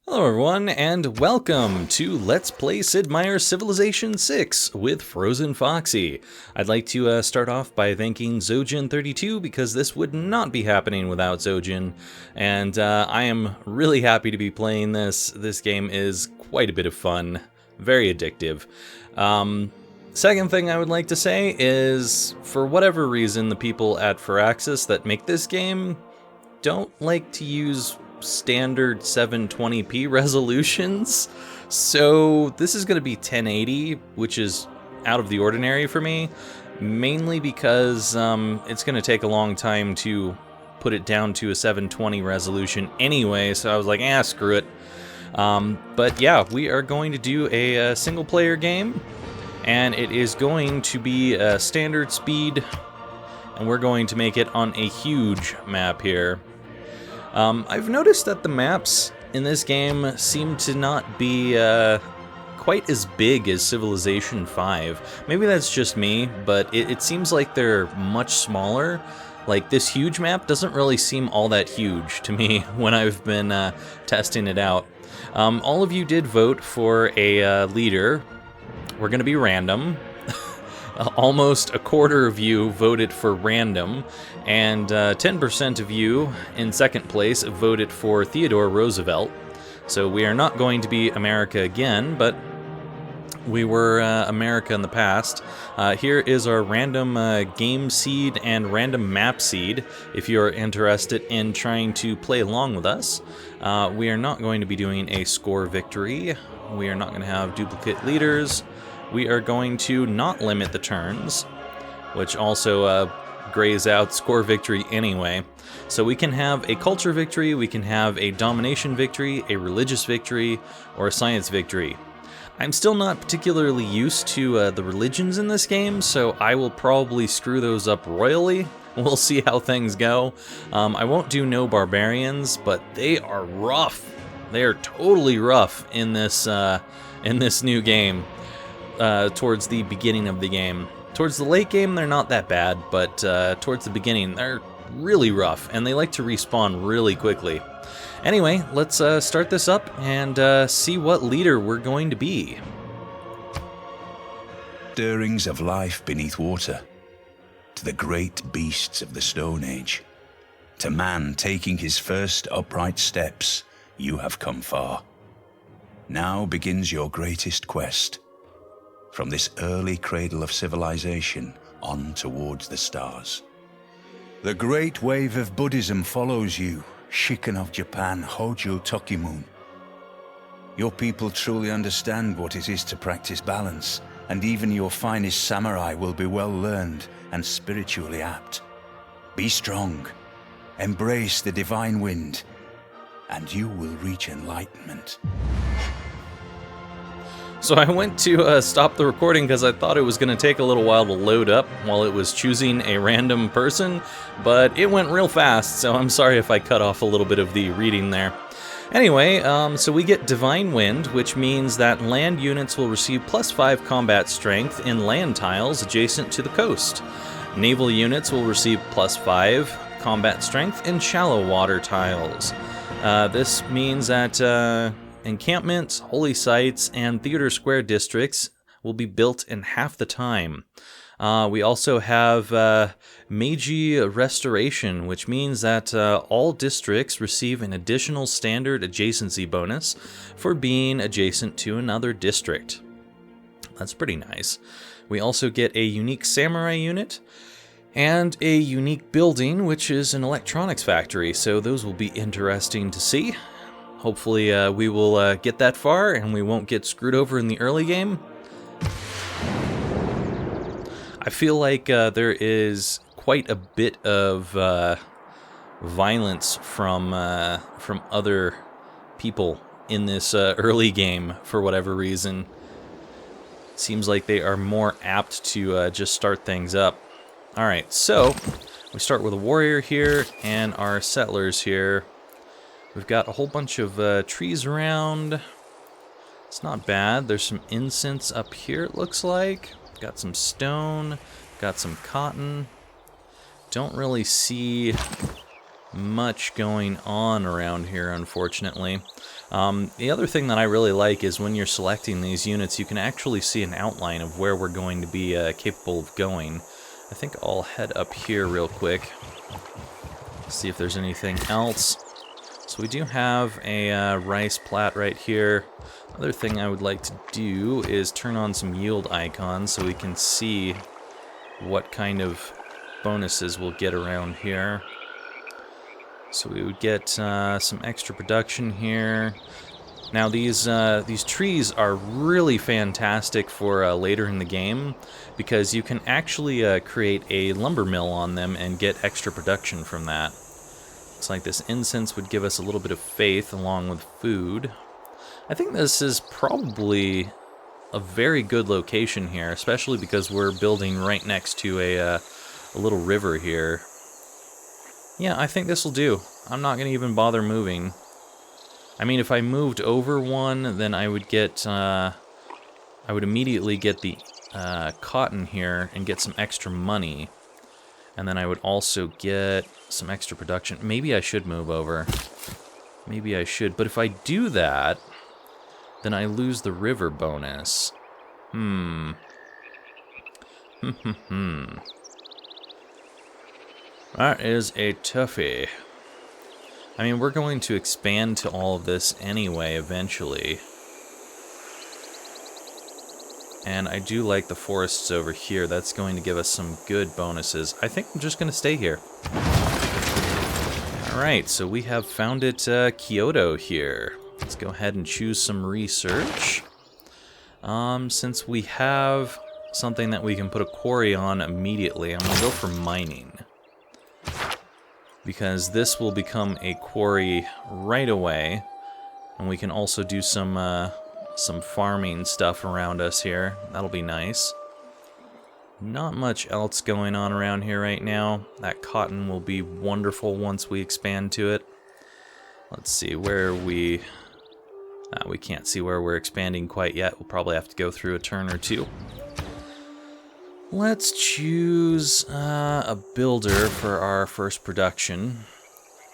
Hello everyone, and welcome to Let's Play Sid Meier's Civilization 6 with FrozenFoxy. I'd like to start off by thanking Zojin32 because this would not be happening without Zojin, and I am really happy to be playing this. This game is quite a bit of fun, very addictive. Second thing I would like to say is, for whatever reason, the people at Firaxis that make this game don't like to use standard 720p resolutions, so this is going to be 1080, which is out of the ordinary for me, mainly because it's going to take a long time to put it down to a 720 resolution anyway, so I was like, screw it. But yeah, we are going to do a single player game, and it is going to be a standard speed, and we're going to make it on a huge map here. I've noticed that the maps in this game seem to not be quite as big as Civilization 5. Maybe that's just me, but it seems like they're much smaller. Like, this huge map doesn't really seem all that huge to me when I've been testing it out. All of you did vote for a leader. We're going to be random. Almost a quarter of you voted for random, and 10% of you in second place voted for Theodore Roosevelt. So we are not going to be America again, but we were America in the past. Here is our random game seed and random map seed, if you're interested in trying to play along with us. We are not going to be doing a score victory. We are not going to have duplicate leaders. We are going to not limit the turns, which also grays out score victory anyway. So we can have a culture victory, we can have a domination victory, a religious victory, or a science victory. I'm still not particularly used to the religions in this game, so I will probably screw those up royally. We'll see how things go. I won't do no barbarians, but they are rough. They are totally rough in this new game. Towards the beginning of the game. Towards the late game, they're not that bad, but towards the beginning, they're really rough, and they like to respawn really quickly. Anyway, let's start this up and see what leader we're going to be. Stirrings of life beneath water, to the great beasts of the Stone Age, to man taking his first upright steps, you have come far. Now begins your greatest quest. From this early cradle of civilization on towards the stars. The great wave of Buddhism follows you, Shikan of Japan, Hojo Tokimun. Your people truly understand what it is to practice balance, and even your finest samurai will be well learned and spiritually apt. Be strong, embrace the divine wind, and you will reach enlightenment. So I went to stop the recording because I thought it was going to take a little while to load up while it was choosing a random person, but it went real fast, so I'm sorry if I cut off a little bit of the reading there. Anyway, so we get Divine Wind, which means that land units will receive +5 combat strength in land tiles adjacent to the coast. Naval units will receive +5 combat strength in shallow water tiles. This means that encampments, holy sites, and theater square districts will be built in half the time. We also have Meiji Restoration, which means that all districts receive an additional standard adjacency bonus for being adjacent to another district. That's pretty nice. We also get a unique samurai unit and a unique building, which is an electronics factory, so those will be interesting to see. Hopefully we will get that far and we won't get screwed over in the early game. I feel like there is quite a bit of violence from other people in this early game for whatever reason. Seems like they are more apt to just start things up. Alright, so we start with a warrior here and our settlers here. We've got a whole bunch of trees around. It's not bad. There's some incense up here, it looks like. Got some stone. Got some cotton. Don't really see much going on around here, unfortunately. The other thing that I really like is when you're selecting these units, you can actually see an outline of where we're going to be capable of going. I think I'll head up here real quick, see if there's anything else. So we do have a rice plat right here. Other thing I would like to do is turn on some yield icons so we can see what kind of bonuses we'll get around here. So we would get some extra production here. Now these trees are really fantastic for later in the game, because you can actually create a lumber mill on them and get extra production from that. Looks like this incense would give us a little bit of faith along with food. I think this is probably a very good location here, especially because we're building right next to a little river here. Yeah, I think this will do. I'm not going to even bother moving. I mean, if I moved over one, then I would get, I would immediately get the cotton here and get some extra money. And then I would also get some extra production. Maybe I should move over. Maybe I should. But if I do that, then I lose the river bonus. That is a toughie. I mean, we're going to expand to all of this anyway, eventually. And I do like the forests over here. That's going to give us some good bonuses. I think I'm just going to stay here. Alright, so we have found it Kyoto here. Let's go ahead and choose some research. Since we have something that we can put a quarry on immediately, I'm going to go for mining. Because this will become a quarry right away. And we can also do some farming stuff around us here. That'll be nice. Not much else going on around here right now. That cotton will be wonderful once we expand to it. Let's see, where are we... we can't see where we're expanding quite yet. We'll probably have to go through a turn or two. Let's choose a builder for our first production.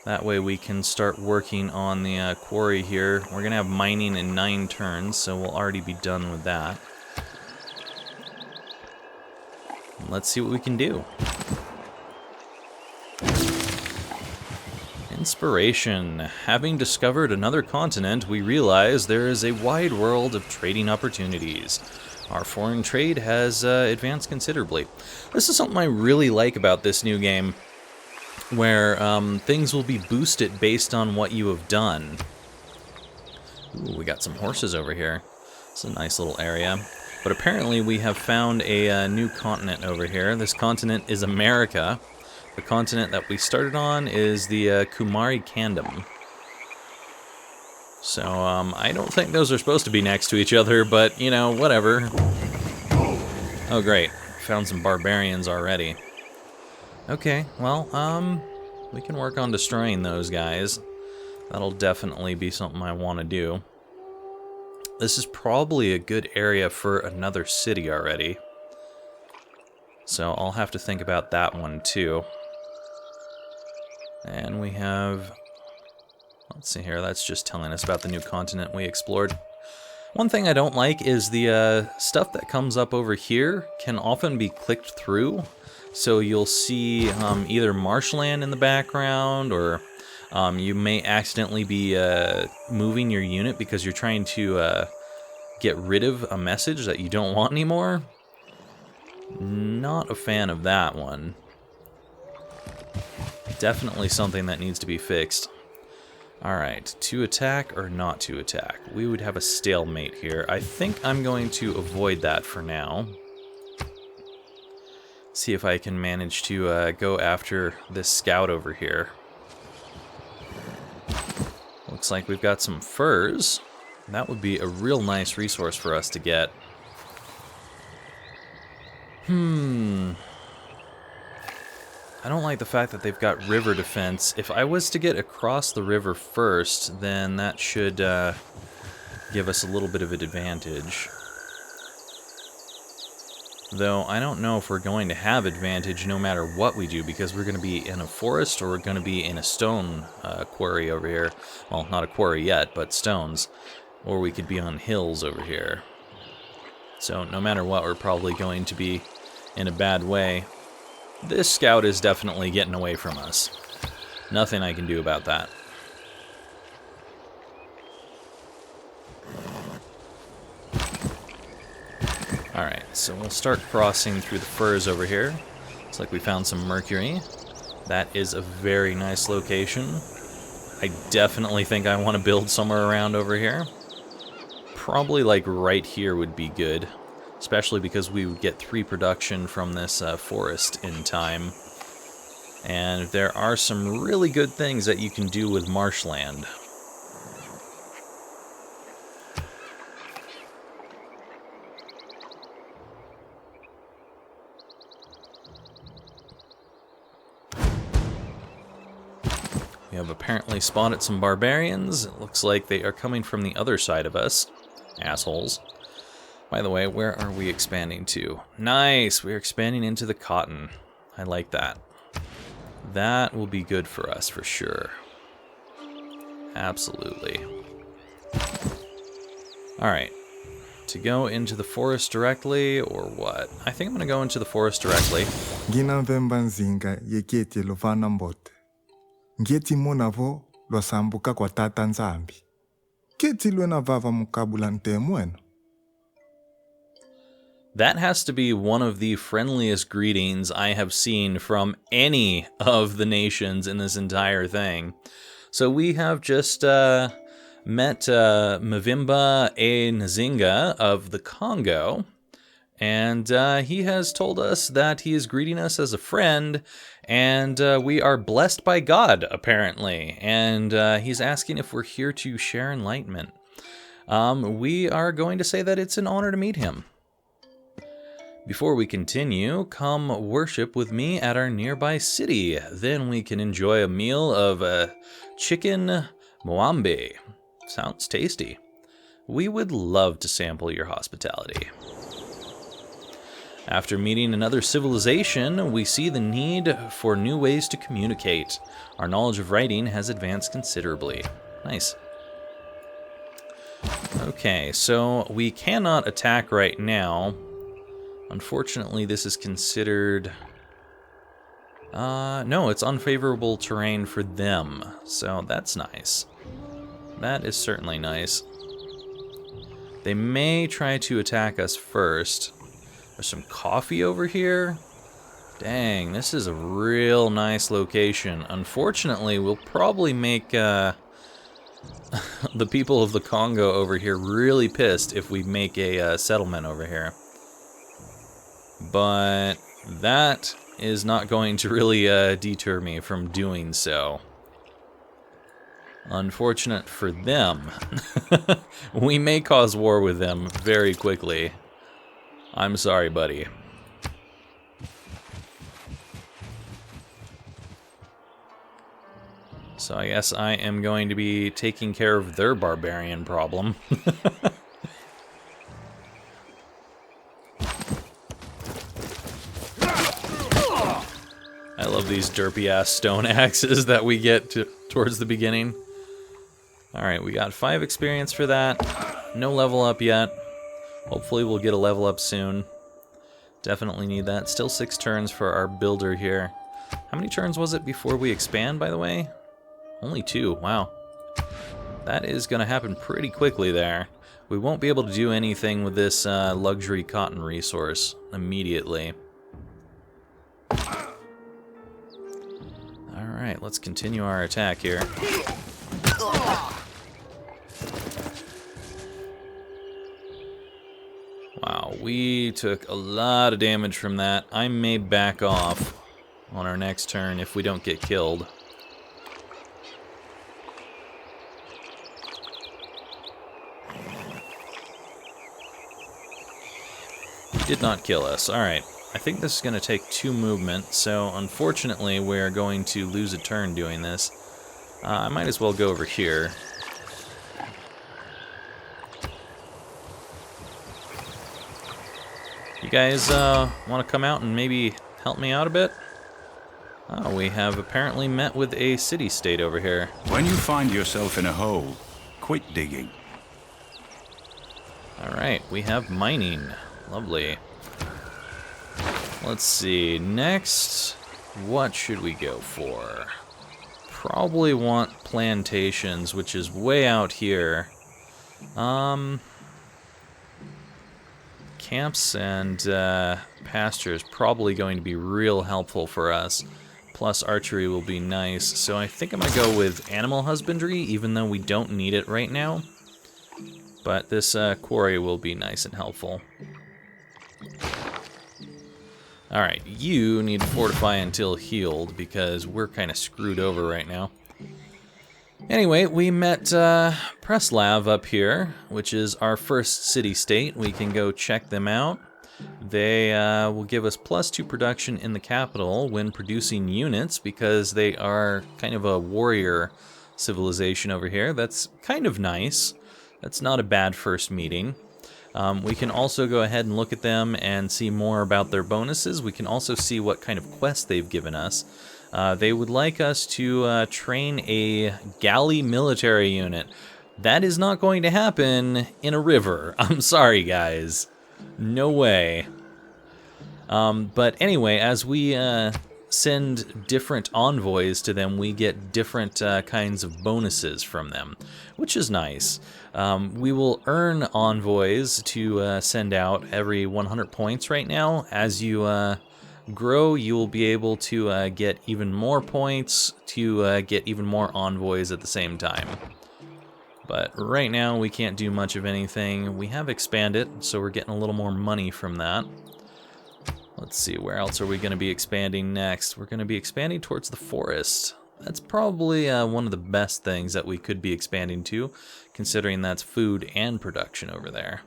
That way we can start working on the quarry here. We're going to have mining in 9 turns, so we'll already be done with that. Let's see what we can do. Inspiration. Having discovered another continent, we realize there is a wide world of trading opportunities. Our foreign trade has advanced considerably. This is something I really like about this new game, where things will be boosted based on what you have done. Ooh, we got some horses over here. It's a nice little area. But apparently we have found a new continent over here. This continent is America. The continent that we started on is the Kumari Kingdom. So, I don't think those are supposed to be next to each other, but, you know, whatever. Oh, great. Found some barbarians already. Okay, well, we can work on destroying those guys. That'll definitely be something I want to do. This is probably a good area for another city already. So I'll have to think about that one too. And we have... Let's see here, that's just telling us about the new continent we explored. One thing I don't like is the stuff that comes up over here can often be clicked through. So you'll see either marshland in the background, or you may accidentally be moving your unit because you're trying to get rid of a message that you don't want anymore. Not a fan of that one. Definitely something that needs to be fixed. Alright, to attack or not to attack? We would have a stalemate here. I think I'm going to avoid that for now. See if I can manage to go after this scout over here. Looks like we've got some furs. That would be a real nice resource for us to get. I don't like the fact that they've got river defense. If I was to get across the river first, then that should give us a little bit of an advantage. Though I don't know if we're going to have advantage no matter what we do, because we're going to be in a forest or we're going to be in a stone quarry over here. Well, not a quarry yet, but stones. Or we could be on hills over here. So no matter what, we're probably going to be in a bad way. This scout is definitely getting away from us. Nothing I can do about that. Alright, so we'll start crossing through the firs over here. Looks like we found some mercury. That is a very nice location. I definitely think I want to build somewhere around over here. Probably like right here would be good. Especially because we would get 3 production from this forest in time. And there are some really good things that you can do with marshland. We have apparently spotted some barbarians. It looks like they are coming from the other side of us. Assholes. By the way, where are we expanding to? Nice! We're expanding into the cotton. I like that. That will be good for us, for sure. Absolutely. Alright. To go into the forest directly, or what? I think I'm going to go into the forest directly. Ngeti monavo lo sambuka kwa tata nzambi. Keti lwena vava mukabula ntemweno. That has to be one of the friendliest greetings I have seen from any of the nations in this entire thing. So we have just met Movember a Nzinga of the Congo. And he has told us that he is greeting us as a friend, and we are blessed by God, apparently. And he's asking if we're here to share enlightenment. We are going to say that it's an honor to meet him. Before we continue, come worship with me at our nearby city. Then we can enjoy a meal of chicken mwambe. Sounds tasty. We would love to sample your hospitality. After meeting another civilization, we see the need for new ways to communicate. Our knowledge of writing has advanced considerably. Nice. Okay, so we cannot attack right now. Unfortunately, this is considered... no, it's unfavorable terrain for them. So that's nice. That is certainly nice. They may try to attack us first. There's some coffee over here. Dang, this is a real nice location. Unfortunately, we'll probably make the people of the Congo over here really pissed if we make a settlement over here. But that is not going to really deter me from doing so. Unfortunate for them. We may cause war with them very quickly. I'm sorry, buddy. So I guess I am going to be taking care of their barbarian problem. I love these derpy-ass stone axes that we get towards the beginning. Alright, we got 5 experience for that. No level up yet. Hopefully we'll get a level up soon. Definitely need that. Still 6 turns for our builder here. How many turns was it before we expand, by the way? Only 2. Wow. That is going to happen pretty quickly there. We won't be able to do anything with this luxury cotton resource immediately. Alright, let's continue our attack here. Wow, we took a lot of damage from that. I may back off on our next turn if we don't get killed. He did not kill us. Alright, I think this is going to take 2 movement, so unfortunately we're going to lose a turn doing this. I might as well go over here. You guys want to come out and maybe help me out a bit? Oh, we have apparently met with a city-state over here. When you find yourself in a hole, quit digging. Alright, we have mining. Lovely. Let's see, next, what should we go for? Probably want plantations, which is way out here. Camps and pasture is probably going to be real helpful for us. Plus archery will be nice. So I think I'm going to go with animal husbandry, even though we don't need it right now. But this quarry will be nice and helpful. Alright, you need to fortify until healed, because we're kind of screwed over right now. Anyway, we met Preslav up here, which is our first city-state. We can go check them out. They will give us +2 production in the capital when producing units, because they are kind of a warrior civilization over here. That's kind of nice. That's not a bad first meeting. We can also go ahead and look at them and see more about their bonuses. We can also see what kind of quest they've given us. They would like us to train a galley military unit. That is not going to happen in a river. I'm sorry, guys. No way. But anyway, as we send different envoys to them, we get different kinds of bonuses from them, which is nice. We will earn envoys to send out every 100 points right now. As you grow, you will be able to get even more points to get even more envoys at the same time. But right now, we can't do much of anything. We have expanded, so we're getting a little more money from that. Let's see, where else are we going to be expanding next? We're going to be expanding towards the forest. That's probably one of the best things that we could be expanding to, considering that's food and production over there.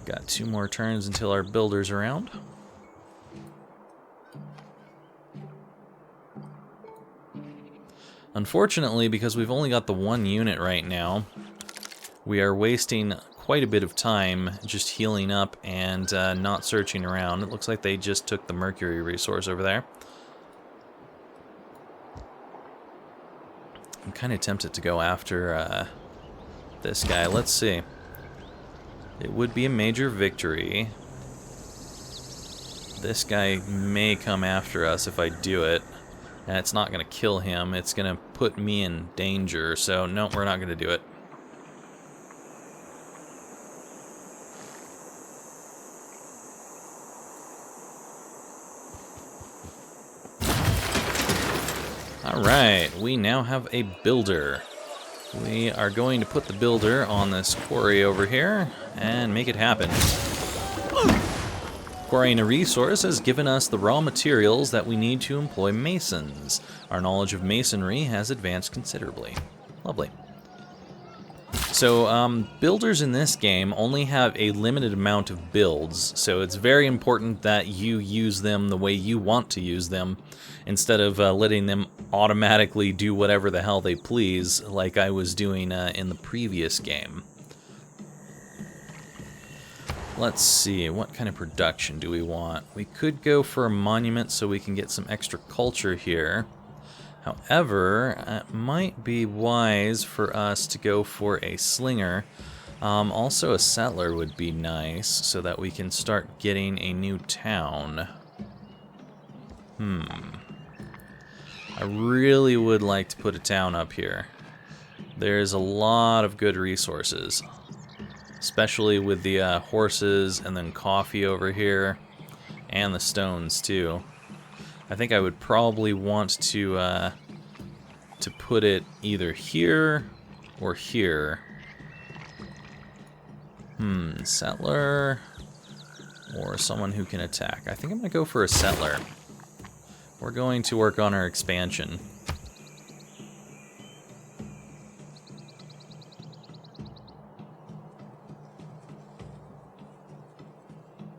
Got 2 more turns until our builder's around. Unfortunately, because we've only got the 1 unit right now, we are wasting quite a bit of time just healing up and not searching around. It looks like they just took the mercury resource over there. I'm kind of tempted to go after this guy. Let's see. It would be a major victory. This guy may come after us if I do it. And it's not going to kill him. It's going to put me in danger. So, no, we're not going to do it. Alright, we now have a builder. We are going to put the builder on this quarry over here and make it happen. Quarrying a resource has given us the raw materials that we need to employ masons. Our knowledge of masonry has advanced considerably. Lovely. So, builders in this game only have a limited amount of builds, so it's very important that you use them the way you want to use them, instead of letting them automatically do whatever the hell they please, like I was doing in the previous game. Let's see, what kind of production do we want? We could go for a monument so we can get some extra culture here. However, it might be wise for us to go for a slinger. Also, a settler would be nice so that we can start getting a new town. I really would like to put a town up here. There's a lot of good resources, especially with the horses and then coffee over here, and the stones too. I think I would probably want to put it either here or here. Settler or someone who can attack. I think I'm gonna go for a settler. We're going to work on our expansion.